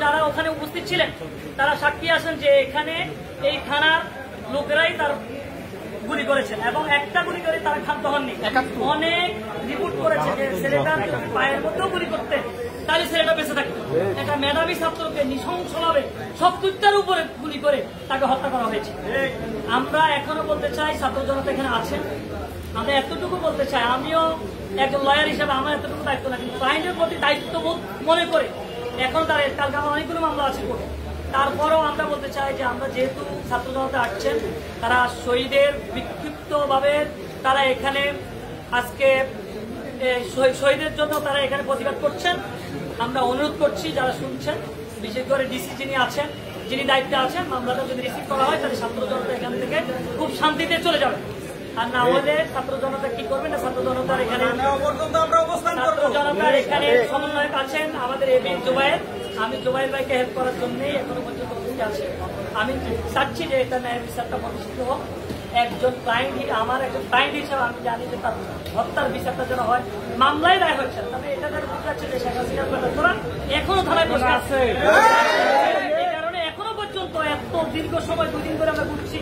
যারা ওখানে উপস্থিত ছিলেন তারা সাক্ষী আছেন যে এখানে এই থানার লোকেরাই তার গুলি করেছেন এবং একটা গুলি করে তারা ক্ষান্ত হননি। অনেক রিপোর্ট করেছে যে ছেলেটার পায়ের মধ্যেও গুলি করতে তাহলে ছেলেটা বেঁচে থাকতো। একটা মেধাবী ছাত্রকে নৃশংসভাবে 70টার উপরে গুলি করে তাকে হত্যা করা হয়েছে। আমরা এখনো বলতে চাই ছাত্র জনতা এখানে আছেন, আমরা এতটুকু বলতে চাই, আমিও একজন লয়ার হিসেবে আমার এতটুকু দায়িত্ব না, কিন্তু আইনের প্রতি দায়িত্ববোধ মনে করে এখন তার কালকে আমার অনেকগুলো মামলা আছে কোর্টে। তারপরেও আমরা বলতে চাই যে আমরা যেহেতু ছাত্র জনতা আসছেন, তারা শহীদের বিক্ষিপ্তভাবে তারা এখানে আজকে শহীদের জন্য তারা এখানে প্রতিবাদ করছেন। আমরা অনুরোধ করছি যারা শুনছেন, বিশেষ করে ডিসি যিনি আছেন, যিনি দায়িত্বে আছেন, মামলাটা যদি রিসিভ করা হয় তাহলে ছাত্র জনতা এখান থেকে খুব শান্তিতে চলে যাবে। আর না হলে ছাত্র জনতা কি করবেন না, ছাত্র জনতার এখানে সমন্বয়ক আছেন আমাদের এবি জুবাইর। আমি জুবাইর ভাইকে হেল্প করার জন্যই এখনো পর্যন্ত আছি। আমি চাচ্ছি যে এটা ন্যায় বিচারটা প্রতিষ্ঠিত হোক। একজন ক্লায়েন্ট, আমার একজন ক্লায়েন্ট হিসেবে আমি জানি যে তার হত্যার বিচারটা যেন হয়। মামলায় রায় হচ্ছে, তবে এটা যেন বুঝাচ্ছে যে শেখ হাসিনার তোরা এখনো থানায় বসে আছে। এই কারণে এখনো পর্যন্ত এত দীর্ঘ সময় 2 দিন ধরে আমরা ঘুরছি,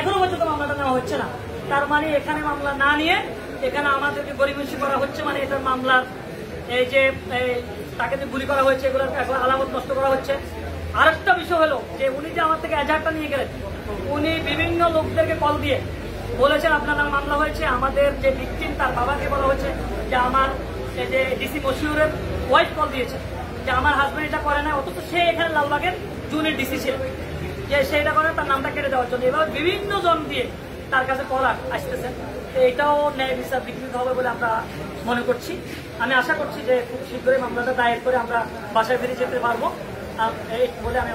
এখনো পর্যন্ত মামলাটা নেওয়া হচ্ছে না। তার মানে এখানে মামলা না নিয়ে এখানে আমাদেরকে গরিবসী করা হচ্ছে, মানে এটার মামলার এই যে তাকে যে গুলি করা হয়েছে এগুলোর আলামত নষ্ট করা হচ্ছে। আরেকটা বিষয় হলো যে উনি যে আমার থেকে এজাহারটা নিয়ে গেলেন, উনি বিভিন্ন লোকদেরকে কল দিয়ে বলেছেন আপনার নাম মামলা হয়েছে। আমাদের যে ভিকটিম তার বাবাকে বলা হয়েছে যে আমার এই যে ডিসি মশিউরের ওয়াইফ কল দিয়েছে যে আমার হাজব্যান্ড এটা করে না, অথচ সে এখানে লালবাগের জুনের ডিসি ছিল, যে সেটা করে তার নামটা কেটে দেওয়ার জন্য। এবার বিভিন্ন জন দিয়ে তার কাছে কল আসতেছেন। এটাও ন্যায় বিচার বিকৃত হবে বলে আমরা মনে করছি। আমি আশা করছি যে খুব শীঘ্রই মামলাটা দায়ের করে আমরা বাসায় ফিরে যেতে পারবো এই বলে আমি